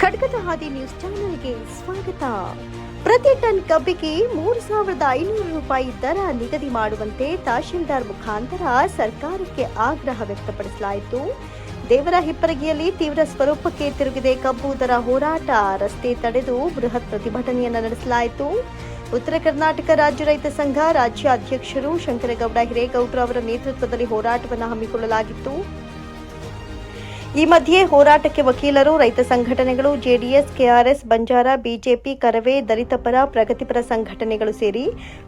ಖಡ್ಗದ ಹಾದಿ ನ್ಯೂಸ್ ಚಾನೆಲ್ಗೆ ಸ್ವಾಗತ. ಪ್ರತಿ ಟನ್ ಕಬ್ಬಿಗೆ 3,500 ರೂಪಾಯಿ ದರ ನಿಗದಿ ಮಾಡುವಂತೆ ತಹಶೀಲ್ದಾರ್ ಮುಖಾಂತರ ಸರ್ಕಾರಕ್ಕೆ ಆಗ್ರಹ ವ್ಯಕ್ತಪಡಿಸಲಾಯಿತು. ದೇವರ ಹಿಪ್ಪರಗಿಯಲ್ಲಿ ತೀವ್ರ ಸ್ವರೂಪಕ್ಕೆ ತಿರುಗಿದೆ ಕಬ್ಬು ದರ ಹೋರಾಟ. ರಸ್ತೆ ತಡೆದು ಬೃಹತ್ ಪ್ರತಿಭಟನೆಯನ್ನು ನಡೆಸಲಾಯಿತು. ಉತ್ತರ ಕರ್ನಾಟಕ ರಾಜ್ಯ ರೈತ ಸಂಘ ರಾಜ್ಯ ಅಧ್ಯಕ್ಷರು ಶಂಕರಗೌಡ ಹಿರೇಗೌಡರು ಅವರ ನೇತೃತ್ವದಲ್ಲಿ ಹೋರಾಟವನ್ನು ಹಮ್ಮಿಕೊಳ್ಳಲಾಗಿತ್ತು. ಈ ಮಧ್ಯೆ ಹೋರಾಟಕ್ಕೆ ವಕೀಲರು, ರೈತ ಸಂಘಟನೆಗಳು, JDS, KRS, Banjara, BJP, Karave, ದಲಿತ ಪರ, ಪ್ರಗತಿಪರ ಸಂಘಟನೆಗಳು ಸೇರಿ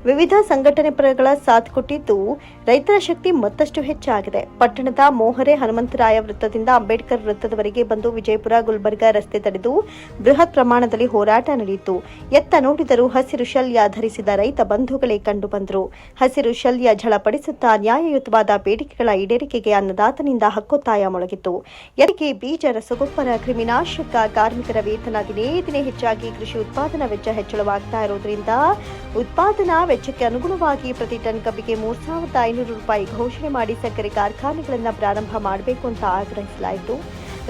ವಿವಿಧ ಸಂಘಟನೆ ಪರಗಳ ಸಾಥ್ ಕೊಟ್ಟಿದ್ದು ರೈತರ ಶಕ್ತಿ ಮತ್ತಷ್ಟು ಹೆಚ್ಚಾಗಿದೆ. ಪಟ್ಟಣದ ಮೋಹರೆ ಹನುಮಂತರಾಯ ವೃತ್ತದಿಂದ ಅಂಬೇಡ್ಕರ್ ವೃತ್ತದವರೆಗೆ ಬಂದು ವಿಜಯಪುರ, ಗುಲ್ಬರ್ಗಾ ರಸ್ತೆ ತಡೆದು ಬೃಹತ್ ಪ್ರಮಾಣದಲ್ಲಿ ಹೋರಾಟ ನಡೆಯಿತು. ಎತ್ತ ನೋಡಿದರೂ ಹಸಿರು ಶಲ್ಯ ಧರಿಸಿದ ರೈತ ಬಂಧುಗಳೇ ಕಂಡು ಬಂದರು. ಹಸಿರು ಶಲ್ಯ ಝಳಪಡಿಸುತ್ತಾ ನ್ಯಾಯಯುತವಾದ ಬೇಡಿಕೆಗಳ ಈಡೇರಿಕೆಗೆ ಅನ್ನದಾತನಿಂದ ಹಕ್ಕೊತ್ತಾಯ ಮೊಳಗಿತ್ತು. ಎರಿಗೆ ಬೀಜ, ರಸಗೊಬ್ಬರ, ಕ್ರಿಮಿನಾಶಕ, ಕಾರ್ಮಿಕರ ವೇತನ ದಿನೇ ದಿನೇ ಹೆಚ್ಚಾಗಿ ಕೃಷಿ ಉತ್ಪಾದನಾ ವೆಚ್ಚ ಹೆಚ್ಚಳವಾಗ್ತಾ ಇರೋದ್ರಿಂದ ಉತ್ಪಾದನಾ ವೆಚ್ಚಕ್ಕೆ ಅನುಗುಣವಾಗಿ ಪ್ರತಿ ಟನ್ ಕಬ್ಬಿಗೆ 3,500 ರೂಪಾಯಿ ಘೋಷಣೆ ಮಾಡಿ ಸಕ್ಕರೆ ಕಾರ್ಖಾನೆಗಳನ್ನು ಪ್ರಾರಂಭ ಮಾಡಬೇಕು ಅಂತ ಆಗ್ರಹಿಸಲಾಯಿತು.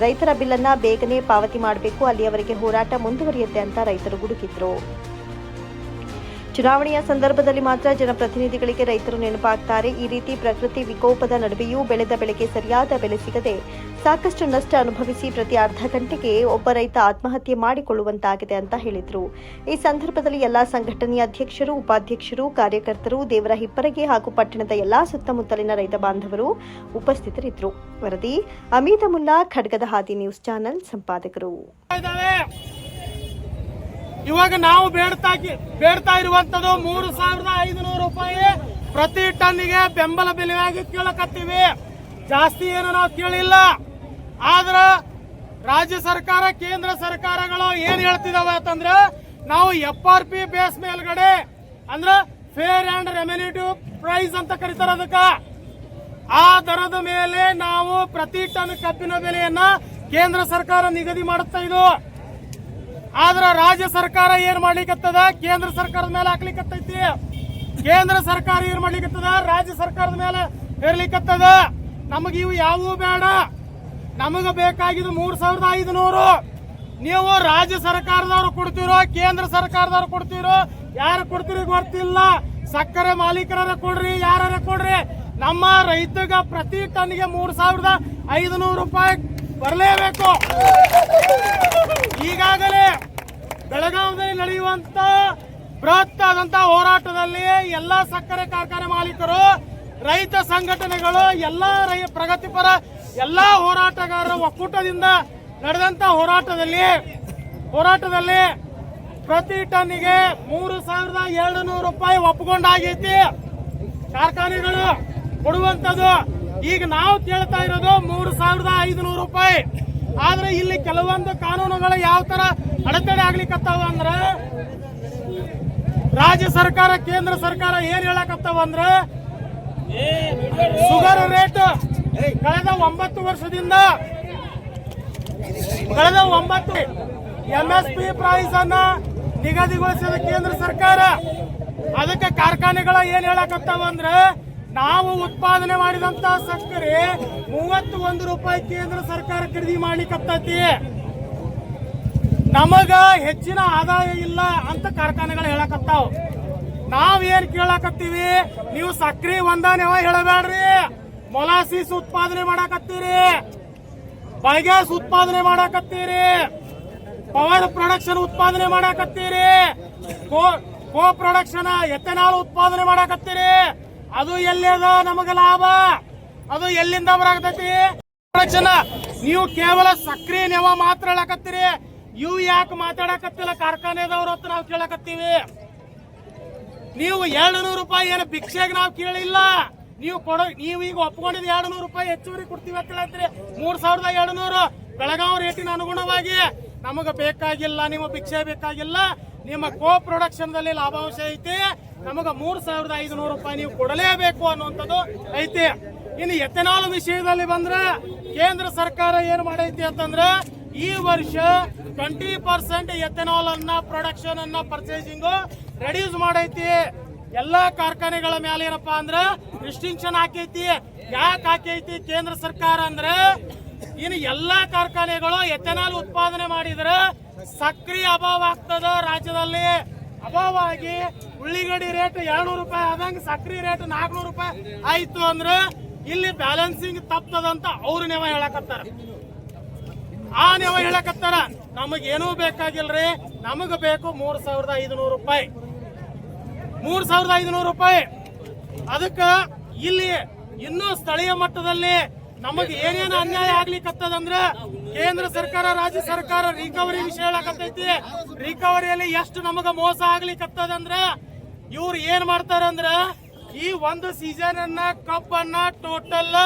ರೈತರ ಬಿಲ್ಲನ್ನು ಬೇಗನೆ ಪಾವತಿ ಮಾಡಬೇಕು, ಅಲ್ಲಿಯವರೆಗೆ ಹೋರಾಟ ಮುಂದುವರಿಯುತ್ತೆ ಅಂತ ರೈತರು ಗುಡುಗಿದ್ರು. ಚುನಾವಣೆಯ ಸಂದರ್ಭದಲ್ಲಿ ಮಾತ್ರ ಜನಪ್ರತಿನಿಧಿಗಳಿಗೆ ರೈತರು ನೆನಪಾಗ್ತಾರೆ. ಈ ರೀತಿ ಪ್ರಕೃತಿ ವಿಕೋಪದ ನಡುವೆಯೂ ಬೆಳೆದ ಬೆಳೆಗೆ ಸರಿಯಾದ ಬೆಲೆ ಸಿಗದೆ ಸಾಕಷ್ಟು ನಷ್ಟ ಅನುಭವಿಸಿ ಪ್ರತಿ ಅರ್ಧ ಗಂಟೆಗೆ ಒಬ್ಬ ರೈತ ಆತ್ಮಹತ್ಯೆ ಮಾಡಿಕೊಳ್ಳುವಂತಾಗಿದೆ ಅಂತ ಹೇಳಿದರು. ಈ ಸಂದರ್ಭದಲ್ಲಿ ಎಲ್ಲಾ ಸಂಘಟನೆಯ ಅಧ್ಯಕ್ಷರು, ಉಪಾಧ್ಯಕ್ಷರು, ಕಾರ್ಯಕರ್ತರು, ದೇವರ ಹಿಪ್ಪರಗಿ ಹಾಗೂ ಪಟ್ಟಣದ ಎಲ್ಲಾ ಸುತ್ತಮುತ್ತಲಿನ ರೈತ ಬಾಂಧವರು ಉಪಸ್ಥಿತರಿದ್ದರು. ವರದಿ ಅಮೀದ ಮುಲ್ಲಾ, ಖಡ್ಗದ ಹಾದಿ ನ್ಯೂಸ್ ಚಾನೆಲ್ ಸಂಪಾದಕರು. ಇವಾಗ ನಾವು ಬೇಡ್ತಾ ಇರುವಂತದ್ದು 3,500 ರೂಪಾಯಿ ಪ್ರತಿ ಟನ್ನಿಗೆ ಬೆಂಬಲ ಬೆಲೆಯಾಗಿ ಕೇಳಕತ್ತೀವಿ. ಜಾಸ್ತಿ ಏನು ನಾವು ಕೇಳಿಲ್ಲ. ಆದ್ರ ರಾಜ್ಯ ಸರ್ಕಾರ, ಕೇಂದ್ರ ಸರ್ಕಾರಗಳು ಏನ್ ಹೇಳ್ತಿದಾವೆ ಅಂತಂದ್ರೆ, ನಾವು FRP ಬೇಸ್ ಮೇಲ್ಗಡೆ ಅಂದ್ರ ಫೇರ್ ಅಂಡ್ ರೆಮ್ಯುನೇಟಿವ್ ಪ್ರೈಸ್ ಅಂತ ಕರೀತಾರ. ಅದಕ್ಕ ಆ ದರದ ಮೇಲೆ ನಾವು ಪ್ರತಿ ಟನ್ ಕಬ್ಬಿನ ಬೆಲೆಯನ್ನ ಕೇಂದ್ರ ಸರ್ಕಾರ ನಿಗದಿ ಮಾಡುತ್ತಾ ಇದು. ಆದ್ರ ರಾಜ್ಯ ಸರ್ಕಾರ ಏನ್ ಮಾಡ್ಲಿಕ್ಕತ್ತದ, ಕೇಂದ್ರ ಸರ್ಕಾರದ ಮೇಲೆ ಹಾಕ್ಲಿಕ್ಕತ್ತೈತಿ. ಕೇಂದ್ರ ಸರ್ಕಾರ ಏನ್ ಮಾಡ್ಲಿಕ್ಕತ್ತದ, ರಾಜ್ಯ ಸರ್ಕಾರದ ಮೇಲೆ ಹೇರ್ಲಿಕ್ಕತ್ತದ. ನಮಗ ಇವು ಯಾವೂ ಬೇಡ. ನಮಗ ಬೇಕಾಗಿದ್ದು 3,500. ನೀವು ರಾಜ್ಯ ಸರ್ಕಾರದವ್ರು ಕೊಡ್ತಿರೋ, ಕೇಂದ್ರ ಸರ್ಕಾರದವ್ರು ಕೊಡ್ತಿರೋ, ಯಾರು ಕೊಡ್ತಿರೋ ಗೊತ್ತಿಲ್ಲ. ಸಕ್ಕರೆ ಮಾಲೀಕರ ಕೊಡ್ರಿ, ಯಾರ ಕೊಡ್ರಿ. ನಮ್ಮ ರೈತಗ ಪ್ರತಿ ಟನ್ಗೆ 3,500 ರೂಪಾಯಿ ಬರಲೇಬೇಕು. ಈಗಾಗಲೇ ಬೆಳಗಾವಿಯಲ್ಲಿ ನಡೆಯುವಂತ ಬೃಹತ್ ಆದಂತಹ ಹೋರಾಟದಲ್ಲಿ ಎಲ್ಲಾ ಸಕ್ಕರೆ ಕಾರ್ಖಾನೆ ಮಾಲೀಕರು, ರೈತ ಸಂಘಟನೆಗಳು, ಎಲ್ಲಾ ಪ್ರಗತಿಪರ ಎಲ್ಲಾ ಹೋರಾಟಗಾರರ ಒಕ್ಕೂಟದಿಂದ ನಡೆದಂತ ಹೋರಾಟದಲ್ಲಿ ಪ್ರತಿ ಟನ್ನಿಗೆ 3,200 ರೂಪಾಯಿ ಒಪ್ಪಿಕೊಂಡಾಗೈತಿ ಕಾರ್ಖಾನೆಗಳು ಕೊಡುವಂತದ್ದು. ಈಗ ನಾವು ಕೇಳ್ತಾ ಇರೋದು 3,500 ರೂಪಾಯಿ. ಆದ್ರೆ ಇಲ್ಲಿ ಕೆಲವೊಂದು ಕಾನೂನುಗಳು ಯಾವ ತರ ಅಡೆತಡೆ ಆಗ್ಲಿಕ್ಕತ್ತಾವ ಅಂದ್ರ, ರಾಜ್ಯ ಸರ್ಕಾರ, ಕೇಂದ್ರ ಸರ್ಕಾರ ಏನ್ ಹೇಳಕತ್ತಾವ ಅಂದ್ರ, ಶುಗರ್ ರೇಟ್ ಕಳೆದ 9 ವರ್ಷದಿಂದ MSP ಪ್ರೈಸ್ ಅನ್ನ ನಿಗದಿಗೊಳಿಸಿದ ಕೇಂದ್ರ ಸರ್ಕಾರ. ಅದಕ್ಕೆ ಕಾರ್ಖಾನೆಗಳ ಏನ್ ಹೇಳಕತ್ತಾವ ಅಂದ್ರ, ನಾವು ಉತ್ಪಾದನೆ ಮಾಡಿದಂತ ಸಕ್ಕರೆ 31 ರೂಪಾಯಿ ಕೇಂದ್ರ ಸರ್ಕಾರ ಖರೀದಿ ಮಾಡ್ಲಿಕ್ಕತ್ತೈತಿ. ನಮಗ ಹೆಚ್ಚಿನ ಆದಾಯ ಇಲ್ಲ ಅಂತ ಕಾರ್ಖಾನೆಗಳು ಹೇಳಕತ್ತಾವ. ನಾವೇನ್ ಕೇಳಕತ್ತೀವಿ, ನೀವು ಸಕ್ಕರೆ ಒಂದಾನೆವ ಹೇಳಬೇಡ್ರಿ. ಮೊಲಾಸಿಸ್ ಉತ್ಪಾದನೆ ಮಾಡಕತ್ತೀರಿ, ಬಯೋಗ್ಯಾಸ್ ಉತ್ಪಾದನೆ ಮಾಡಕತ್ತೀರಿ, ಪವರ್ ಪ್ರೊಡಕ್ಷನ್ ಉತ್ಪಾದನೆ ಮಾಡಕತ್ತೀರಿ, ಕೋ ಪ್ರೊಡಕ್ಷನ್ ಎಥೆನಾಲ್ ಉತ್ಪಾದನೆ ಮಾಡಕತ್ತೀರಿ. ಅದು ಎಲ್ಲಿದ ನಮಗ ಲಾಭ? ಅದು ಎಲ್ಲಿಂದ ಬರಾಕತ್ತೈತಿ? ನೀವು ಕೇವಲ ಸಕ್ರೆ ನೆವ ಮಾತ್ರ ಹೇಳಕತ್ತೀರಿ. ಇವು ಯಾಕೆ ಮಾತಾಡಕತ್ತಿಲ್ಲ ಕಾರ್ಖಾನೆದವ್ರ ಹೊತ್ತು ನಾವು ಕೇಳಕತ್ತೀವಿ. ನೀವು 200 ರೂಪಾಯಿ ಏನು ಭಿಕ್ಷೆಗೆ ನಾವು ಕೇಳಿಲ್ಲ. ನೀವು ಈಗ ಒಪ್ಕೊಂಡಿದ್ದು 200 ರೂಪಾಯಿ ಹೆಚ್ಚುವರಿ ಕೊಡ್ತೀವಿ ಅಂತ ಹೇಳ್ತೀರಿ. 3,200 ಬೆಳಗಾವಿ ರೇಟಿನ ಅನುಗುಣವಾಗಿ ನಮಗ ಬೇಕಾಗಿಲ್ಲ. ನಿಮ್ಮ ಭಿಕ್ಷೆ ಬೇಕಾಗಿಲ್ಲ. ನಿಮ್ಮ ಕೋ ಪ್ರೊಡಕ್ಷನ್ ದಲ್ಲಿ ಲಾಭಾಂಶ ಐತಿ. ನಮಗ 3,500 ರೂಪಾಯಿ ನೀವು ಕೊಡಲೇಬೇಕು ಅನ್ನುವಂಥದ್ದು ಐತಿ. ಇನ್ನು ಎಥೆನಾಲ್ ವಿಷಯದಲ್ಲಿ ಬಂದ್ರೆ, ಕೇಂದ್ರ ಸರ್ಕಾರ ಏನ್ ಮಾಡೈತಿ ಅಂತಂದ್ರ, ಈ ವರ್ಷ 20% ಎಥೆನಾಲ್ ಅನ್ನ ಪ್ರೊಡಕ್ಷನ್ ಅನ್ನ ಪರ್ಚೇಸಿಂಗ್ ರೆಡ್ಯೂಸ್ ಮಾಡೈತಿ. ಎಲ್ಲಾ ಕಾರ್ಖಾನೆಗಳ ಮೇಲೆ ಏನಪ್ಪಾ ಅಂದ್ರ ರಿಸ್ಟ್ರಿಕ್ಷನ್ ಹಾಕೈತಿ. ಯಾಕೆ ಹಾಕೈತಿ ಕೇಂದ್ರ ಸರ್ಕಾರ ಅಂದ್ರೆ, ಇನ್ನು ಎಲ್ಲಾ ಕಾರ್ಖಾನೆಗಳು ಎಥೆನಾಲ್ ಉತ್ಪಾದನೆ ಮಾಡಿದ್ರೆ ಸಕ್ರಿ ಅಭಾವ ಆಗ್ತದ ರಾಜ್ಯದಲ್ಲಿ. ಅಭಾವ ಆಗಿ ಉಳ್ಳಿಗಡ್ಡಿ ರೇಟ್ 200 ರೂಪಾಯಿ ಆದಂಗ ಸಕ್ರಿ ರೇಟ್ 400 ರೂಪಾಯಿ ಆಯ್ತು ಅಂದ್ರೆ ಇಲ್ಲಿ ಬ್ಯಾಲೆನ್ಸಿಂಗ್ ತಪ್ತದಂತ ಅವ್ರ ನೆವ ಹೇಳಕತ್ತಾರ. ಆ ನೆವ ಹೇಳಕತ್ತಾರ. ನಮಗೇನೂ ಬೇಕಾಗಿಲ್ರಿ, ನಮಗ ಬೇಕು 3,500 ರೂಪಾಯಿ. 3,500 ರೂಪಾಯಿ. ಅದಕ್ಕ ಇಲ್ಲಿ ಇನ್ನೂ ಸ್ಥಳೀಯ ಮಟ್ಟದಲ್ಲಿ ನಮಗೆ ಏನೇನು ಅನ್ಯಾಯ ಆಗ್ಲಿಕ್ಕತ್ತದಂದ್ರ ಕೇಂದ್ರ ಸರ್ಕಾರ ರಾಜ್ಯ ಸರ್ಕಾರ ರಿಕವರಿ ವಿಷಯ ಹೇಳಕತ್ತೈತಿ. ರಿಕವರಿಯಲ್ಲಿ ಎಷ್ಟು ನಮಗ ಮೋಸ ಆಗ್ಲಿಕ್ಕತ್ತದಂದ್ರ ಇವ್ರು ಏನ್ ಮಾಡ್ತಾರಂದ್ರ ಈ ಒಂದು ಸೀಸನ್ ಅನ್ನ ಕಬ್ಬನ್ನ ಟೋಟಲ್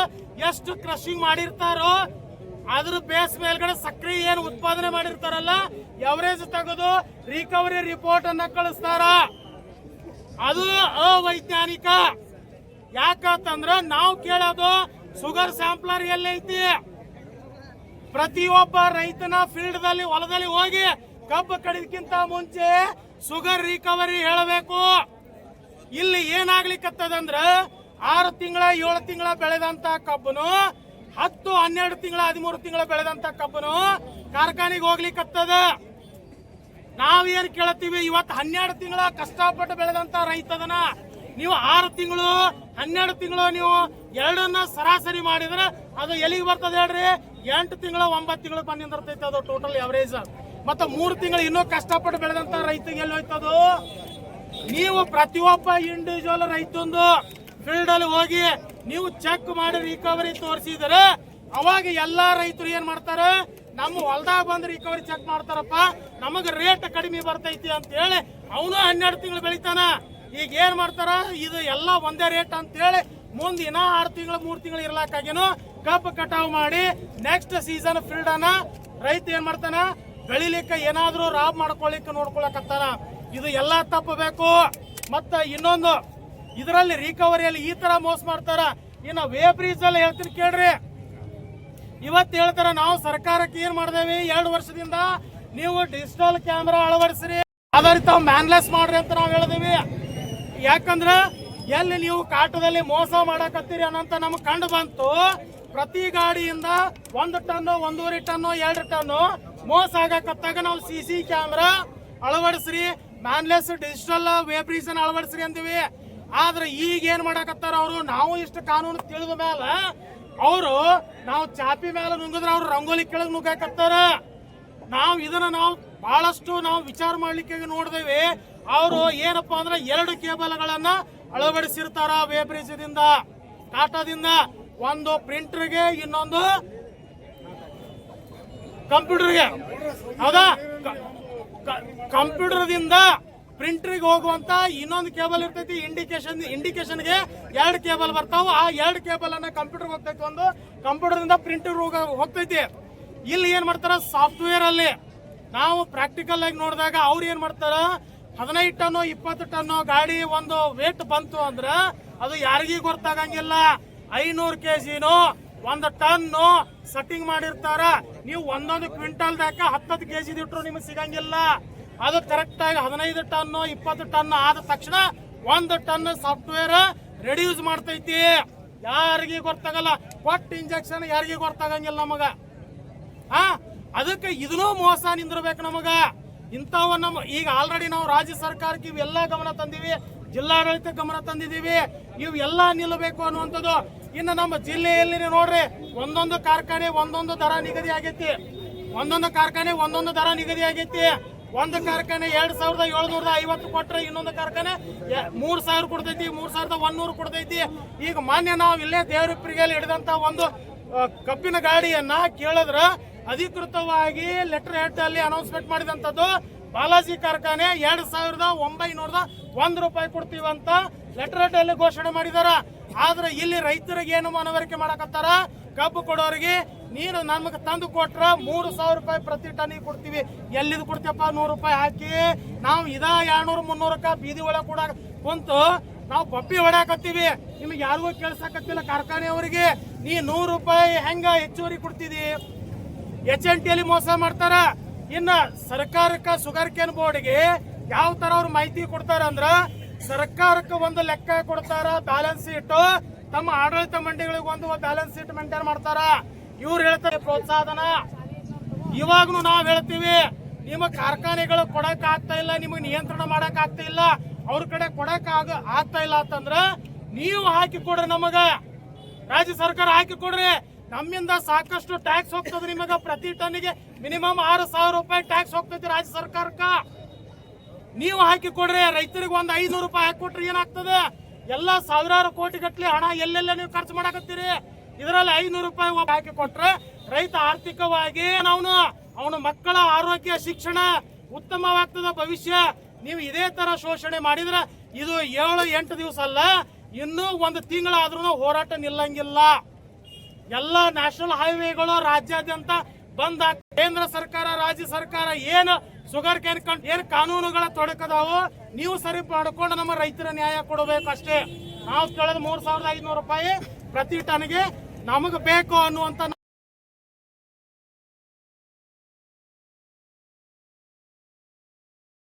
ಎಷ್ಟು ಕ್ರಶಿಂಗ್ ಮಾಡಿರ್ತಾರೋ ಅದ್ರ ಬೇಸ್ ಮೇಲ್ಗಡೆ ಸಕ್ರಿ ಏನ್ ಉತ್ಪಾದನೆ ಮಾಡಿರ್ತಾರಲ್ಲ ಎವರೇಜ್ ತೆಗೆದು ರಿಕವರಿ ರಿಪೋರ್ಟ್ ಅನ್ನ ಕಳಿಸ್ತಾರ. ಅದು ಅವೈಜ್ಞಾನಿಕ. ಯಾಕಂತಂದ್ರ ನಾವು ಕೇಳೋದು ಶುಗರ್ ಸ್ಯಾಂಪ್ಲರ್ ಎಲ್ಲೈತಿ. ಪ್ರತಿಯೊಬ್ಬ ರೈತನ ಫೀಲ್ಡ್ ದಲ್ಲಿ ಹೊಲದಲ್ಲಿ ಹೋಗಿ ಕಬ್ಬು ಕಡಿದಕ್ಕಿಂತ ಮುಂಚೆ ಶುಗರ್ ರಿಕವರಿ ಹೇಳಬೇಕು. ಇಲ್ಲಿ ಏನಾಗ್ಲಿಕ್ಕತ್ತದಂದ್ರ 6 ತಿಂಗಳ 7 ತಿಂಗಳ ಬೆಳೆದಂತ ಕಬ್ಬನು 10, 12 ತಿಂಗಳ 13 ತಿಂಗಳ ಬೆಳೆದಂತ ಕಬ್ಬನು ಕಾರ್ಖಾನೆಗೆ ಹೋಗ್ಲಿಕ್ಕತ್ತದ. ನಾವೇನ್ ಕೇಳ್ತೀವಿ, ಇವತ್ತು 12 ತಿಂಗಳ ಕಷ್ಟಪಟ್ಟು ಬೆಳೆದಂತ ರೈತದನ ನೀವು 6 ತಿಂಗಳು 12 ತಿಂಗಳು ನೀವು ಎರಡನ್ನ ಸರಾಸರಿ ಮಾಡಿದ್ರೆ ಅದು ಎಲ್ಲಿಗೆ ಬರ್ತದೆ ಹೇಳ್ರಿ? 8 ತಿಂಗಳು 9 ತಿಂಗಳು ಬಂದು ನಿಂದಿರ್ತೈತೆ ಅದು ಟೋಟಲ್ ಅವರೇಜ್. ಮತ್ತೆ 3 ತಿಂಗಳು ಇನ್ನೂ ಕಷ್ಟಪಟ್ಟು ಬೆಳೆದಂತ ರೈತಗೆ ಎಲ್ಲಿ ಹೋಯ್ತದು? ನೀವು ಪ್ರತಿಯೊಬ್ಬ ಇಂಡಿವಿಜುವಲ್ ರೈತಂದು ಫೀಲ್ಡ್ ಅಲ್ಲಿ ಹೋಗಿ ನೀವು ಚೆಕ್ ಮಾಡಿ ರಿಕವರಿ ತೋರಿಸಿದ್ರೆ ಅವಾಗ ಎಲ್ಲಾ ರೈತರು ಏನ್ ಮಾಡ್ತಾರ, ನಮ್ಮ ಹೊಲದಾಗ ಬಂದು ರಿಕವರಿ ಚೆಕ್ ಮಾಡ್ತಾರಪ್ಪ, ನಮಗ ರೇಟ್ ಕಡಿಮೆ ಬರ್ತೈತಿ ಅಂತ ಹೇಳಿ ಅವನು 12 ತಿಂಗಳು ಬೆಳಿತಾನ. ಈಗ ಏನ್ ಮಾಡ್ತಾರ, ಇದು ಎಲ್ಲ ಒಂದೇ ರೇಟ್ ಅಂತ ಹೇಳಿ ಮುಂದಿನ 6 ತಿಂಗಳು 3 ತಿಂಗಳು ಇರ್ಲಾಕಾಗೇನು ಕಬ್ಬು ಕಟಾವ್ ಮಾಡಿ ನೆಕ್ಸ್ಟ್ ಸೀಸನ್ ಫೀಲ್ಡ್ ಅನ್ನ ರೈತ ಏನ್ ಮಾಡ್ತಾನ, ಬೆಳಿಲಿಕ್ಕೆ ಏನಾದ್ರೂ ರಾಬ್ ಮಾಡ್ಕೊಳಿಕ್ಕೆ ನೋಡ್ಕೊಳಕತ್ತಾನ. ಇದು ಎಲ್ಲ ತಪ್ಪಬೇಕು. ಮತ್ತ ಇನ್ನೊಂದು ಇದರಲ್ಲಿ ರಿಕವರಿಯಲ್ಲಿ ಈ ತರ ಮೋಸ ಮಾಡ್ತಾರ. ಇನ್ನು ವೇ ಬ್ರಿಡ್ಜ್ ಅಲ್ಲಿ ಹೇಳ್ತೀನಿ ಕೇಳ್ರಿ. ಇವತ್ತು ಹೇಳ್ತಾರ ನಾವು ಸರ್ಕಾರಕ್ಕೆ ಏನ್ ಮಾಡಿದೇವಿ, 2 ವರ್ಷದಿಂದ ನೀವು ಡಿಜಿಟಲ್ ಕ್ಯಾಮೆರಾ ಅಳವಡಿಸ್ರಿ, ಆಧಾರಿತ ಮ್ಯಾನ್ಲೆಸ್ ಮಾಡ್ರಿ ಅಂತ ನಾವು ಹೇಳಿದೇವಿ. ಯಾಕಂದ್ರ ಎಲ್ಲಿ ನೀವು ಕಾಟದಲ್ಲಿ ಮೋಸ ಮಾಡಕತ್ತೀರಿ ಅನ್ನಂತ ನಮ್ಗೆ ಕಂಡು ಬಂತು. ಪ್ರತಿ ಗಾಡಿಯಿಂದ 1 ಟನ್ 1.5 ಟನ್ 2 ಟನ್ ಮೋಸ ಆಗಕತ್ತಾಗ ನಾವು CC ಕ್ಯಾಮೆರಾ ಅಳವಡಿಸ್ರಿ, ಮ್ಯಾನ್ಲೆಸ್ ಡಿಜಿಟಲ್ ವೇ ಬ್ರಿಡ್ಜ್ ಅನ್ನ ಅಳವಡಿಸ್ರಿ ಅಂತೀವಿ. ಆದ್ರೆ ಈಗ ಏನ್ ಮಾಡಕತ್ತಾರ ಅವರು, ನಾವು ಇಷ್ಟು ಕಾನೂನು ತಿಳಿದ ಮೇಲೆ ಅವರು ನಾವು ಚಾಪಿ ಮೇಲೆ ನುಂಗಿದ್ರೆ ಅವ್ರು ರಂಗೋಲಿ ಕೆಳಗೆ ನುಗ್ಗಾಕತ್ತಾರ. ನಾವು ಬಹಳಷ್ಟು ನಾವು ವಿಚಾರ ಮಾಡ್ಲಿಕ್ಕೆ ನೋಡಿದೇವಿ. ಅವರು ಏನಪ್ಪಾ ಅಂದ್ರೆ 2 ಕೇಬಲ್ಗಳನ್ನ ಅಳವಡಿಸಿರ್ತಾರ ವೇ ಬ್ರಿಡ್ಜ್ ದಿಂದ, ಟಾಟಾದಿಂದ. ಒಂದು ಪ್ರಿಂಟರ್ಗೆ, ಇನ್ನೊಂದು ಕಂಪ್ಯೂಟರ್ಗೆ. ಹೌದಾ? ಕಂಪ್ಯೂಟರ್ದಿಂದ ಪ್ರಿಂಟರ್ಗೆ ಹೋಗುವಂತ ಇನ್ನೊಂದು ಕೇಬಲ್ ಇರ್ತೈತಿ. ಇಂಡಿಕೇಶನ್ಗೆ 2 ಕೇಬಲ್ ಬರ್ತಾವ. ಆ 2 ಕೇಬಲ್ ಅನ್ನ ಕಂಪ್ಯೂಟರ್ ಹೋಗ್ತೈತಿ, ಒಂದು ಕಂಪ್ಯೂಟರ್ದಿಂದ ಪ್ರಿಂಟರ್ ಹೋಗ್ತೈತಿ. ಇಲ್ಲಿ ಏನ್ ಮಾಡ್ತಾರ, ಸಾಫ್ಟ್ವೇರ್ ಅಲ್ಲಿ ನಾವು ಪ್ರಾಕ್ಟಿಕಲ್ ಆಗಿ ನೋಡಿದಾಗ ಅವ್ರು ಏನ್ ಮಾಡ್ತಾರ, 15 ಟನ್ 20 ಟನ್ ಗಾಡಿ ಒಂದು ವೇಟ್ ಬಂತು ಅಂದ್ರ ಅದು ಯಾರಿಗೂ ಗೊತ್ತಾಗಂಗಿಲ್ಲ. 500 kgನೋ 1 ಟನ್ ಸೆಟ್ಟಿಂಗ್ ಮಾಡಿರ್ತಾರ. ನೀವು ಒಂದೊಂದು ಕ್ವಿಂಟಲ್ದಾಕ 10 kg ಇಟ್ರು ನಿಮಗೆ ಸಿಗಂಗಿಲ್ಲ. ಅದು ಕರೆಕ್ಟ್ ಆಗಿ 15 ಟನ್ 20 ಟನ್ ಆದ ತಕ್ಷಣ 1 ಟನ್ ಸಾಫ್ಟ್ವೇರ್ ರೆಡ್ಯೂಸ್ ಮಾಡ್ತೈತಿ. ಯಾರಿಗೂ ಗೊತ್ತಾಗಲ್ಲ. ಕೊಟ್ಟ ಇಂಜೆಕ್ಷನ್ ಯಾರಿಗೂ ಗೊತ್ತಾಗಂಗಿಲ್ಲ ನಮಗ. ಅದಕ್ಕೆ ಇದನ್ನೂ ಮೋಸ ನಿಂದಿರ್ಬೇಕು ನಮಗ. ಇಂಥವ ಈಗ ಆಲ್ರೆಡಿ ನಾವು ರಾಜ್ಯ ಸರ್ಕಾರಕ್ಕೆ ಇವೆಲ್ಲ ಗಮನ ತಂದಿವಿ, ಜಿಲ್ಲಾಡಳಿತ ಗಮನ ತಂದಿದ್ದೀವಿ. ಇವೆಲ್ಲ ನಿಲ್ಲಬೇಕು ಅನ್ನುವಂಥದ್ದು. ಇನ್ನು ನಮ್ಮ ಜಿಲ್ಲೆಯಲ್ಲಿ ನೋಡ್ರಿ, ಒಂದೊಂದು ಕಾರ್ಖಾನೆ ಒಂದೊಂದು ದರ ನಿಗದಿ ಆಗೈತಿ. ಒಂದೊಂದು ಕಾರ್ಖಾನೆ ಒಂದೊಂದು ದರ ನಿಗದಿ ಆಗೈತಿ. ಒಂದು ಕಾರ್ಖಾನೆ 2,750 ಕೊಟ್ರೆ ಇನ್ನೊಂದು ಕಾರ್ಖಾನೆ 3,000 ಕೊಡ್ತೈತಿ, 3,100 ಕೊಡ್ತೈತಿ. ಈಗ ಮಾನ್ಯ ನಾವು ಇಲ್ಲೇ ದೇವರಿಪ್ಪರಿಗೆಯಲ್ಲಿ ಹಿಡಿದಂತ ಒಂದು ಕಬ್ಬಿನ ಗಾಡಿಯನ್ನ ಕೇಳಿದ್ರ ಅಧಿಕೃತವಾಗಿ ಲೆಟರ್ ಹೆಡ್ ಅಲ್ಲಿ ಅನೌನ್ಸ್ಮೆಂಟ್ ಮಾಡಿದಂತದ್ದು ಬಾಲಾಜಿ ಕಾರ್ಖಾನೆ 2,901 ರೂಪಾಯಿ ಕೊಡ್ತೀವಂತ ಲೆಟರ್ ಹೆಡ್ ಅಲ್ಲಿ ಘೋಷಣೆ ಮಾಡಿದಾರ. ಆದ್ರೆ ಇಲ್ಲಿ ರೈತರಿಗೆ ಏನು ಮನವರಿಕೆ ಮಾಡಕತ್ತಾರ, ಕಬ್ಬು ಕೊಡೋರಿಗೆ ನೀನು ನಮಗೆ ತಂದು ಕೊಟ್ರ 3,000 ರೂಪಾಯಿ ಪ್ರತಿ ಟನ್ನಿಗೆ ಕೊಡ್ತೀವಿ. ಎಲ್ಲಿದ್ ಕೊಡ್ತೀಯಪ್ಪ? 100 ರೂಪಾಯಿ ಹಾಕಿ ನಾವು 200-300 ಬೀದಿ ಒಳಗೆ ಕೂಡ ಕುಂತು ನಾವು ಬಪ್ಪಿ ಹೊಡ್ಯಾಕತ್ತೀವಿ. ನಿಮಗೆ ಯಾರಿಗೂ ಕೇಳ್ಸಕತ್ತಿಲ್ಲ ಕಾರ್ಖಾನೆಯವರಿಗೆ. ನೀ 100 ರೂಪಾಯಿ ಹೆಂಗ ಹೆಚ್ಚುವರಿ ಕೊಡ್ತಿದಿ? HNT ಮೋಸ ಮಾಡ್ತಾರ. ಇನ್ನ ಸರ್ಕಾರಕ್ಕೆ ಶುಗರ್ ಕೇನ್ ಬೋರ್ಡ್ಗೆ ಯಾವ ತರ ಅವ್ರು ಮಾಹಿತಿ ಕೊಡ್ತಾರ ಅಂದ್ರ, ಸರ್ಕಾರಕ್ಕೆ ಒಂದು ಲೆಕ್ಕ ಕೊಡ್ತಾರ, ಬ್ಯಾಲೆನ್ಸ್ ಶೀಟ್. ತಮ್ಮ ಆಡಳಿತ ಮಂಡಳಿಗಳಿಗೆ ಒಂದು ಬ್ಯಾಲೆನ್ಸ್ ಶೀಟ್ ಮೇಂಟೈನ್ ಮಾಡ್ತಾರ. ಇವ್ರು ಹೇಳ್ತಾರೆ ಪ್ರೋತ್ಸಾಹನ. ಇವಾಗ್ನು ನಾವ್ ಹೇಳ್ತೀವಿ, ನಿಮ್ಮ ಕಾರ್ಖಾನೆಗಳು ಕೊಡಕ್ ಆಗ್ತಾ ಇಲ್ಲ, ನಿಮಗೆ ನಿಯಂತ್ರಣ ಮಾಡಕ್ ಆಗ್ತಾ ಇಲ್ಲ, ಅವ್ರ ಕಡೆ ಕೊಡಕ್ ಆಗ್ತಾ ಇಲ್ಲ ಅಂತಂದ್ರ ನೀವು ಹಾಕಿ ಕೊಡ್ರಿ, ನಮಗ ರಾಜ್ಯ ಸರ್ಕಾರ ಹಾಕಿ ಕೊಡ್ರಿ. ನಮ್ಮಿಂದ ಸಾಕಷ್ಟು ಟ್ಯಾಕ್ಸ್ ಹೋಗ್ತದೆ ನಿಮಗ. ಪ್ರತಿ ಟನ್ನಿಗೆ ಮಿನಿಮಮ್ 6,000 ರೂಪಾಯಿ ಟ್ಯಾಕ್ಸ್ ಹೋಗ್ತೈತಿ ರಾಜ್ಯ ಸರ್ಕಾರಕ್ಕ. ನೀವು ಹಾಕಿ ಕೊಡ್ರಿ. ರೈತರಿಗೆ ಒಂದು 500 ರೂಪಾಯಿ ಹಾಕಿ ಕೊಟ್ರಿ ಏನಾಗ್ತದೆ? ಎಲ್ಲ ಸಾವಿರಾರು ಕೋಟಿ ಗಟ್ಟಲೆ ಹಣ ಎಲ್ಲೆಲ್ಲ ನೀವು ಖರ್ಚು ಮಾಡಕತ್ತೀರಿ. ಇದರಲ್ಲಿ 500 ರೂಪಾಯಿ ಹಾಕಿ ಕೊಟ್ರೆ ರೈತ ಆರ್ಥಿಕವಾಗಿ ಅವನ ಮಕ್ಕಳ ಆರೋಗ್ಯ, ಶಿಕ್ಷಣ ಉತ್ತಮವಾಗ್ತದ ಭವಿಷ್ಯ. ನೀವು ಇದೇ ತರ ಶೋಷಣೆ ಮಾಡಿದ್ರೆ ಇದು 7-8 ದಿವಸ ಅಲ್ಲ, ಇನ್ನೂ 1 ತಿಂಗಳಾದ್ರೂ ಹೋರಾಟ ನಿಲ್ಲಂಗಿಲ್ಲ. ಎಲ್ಲ ನ್ಯಾಷನಲ್ ಹೈವೇಗಳು ರಾಜ್ಯಾದ್ಯಂತ ಬಂದ್ ಆಗ್ತದೆ. ಕೇಂದ್ರ ಸರ್ಕಾರ, ರಾಜ್ಯ ಸರ್ಕಾರ ಏನು ಶುಗರ್ ಕೇನ್ ಏನ್ ಕಾನೂನುಗಳ ತೊಡಕದಾವು ನೀವು ಸರಿ ಮಾಡ್ಕೊಂಡು ನಮ್ಮ ರೈತರ ನ್ಯಾಯ ಕೊಡಬೇಕು ಅಷ್ಟೇ. ನಾವು ಕೇಳೋದು 3,500 ರೂಪಾಯಿ ಪ್ರತಿ ಟನ್ಗೆ ನಮಗ್ ಬೇಕು ಅನ್ನುವಂತ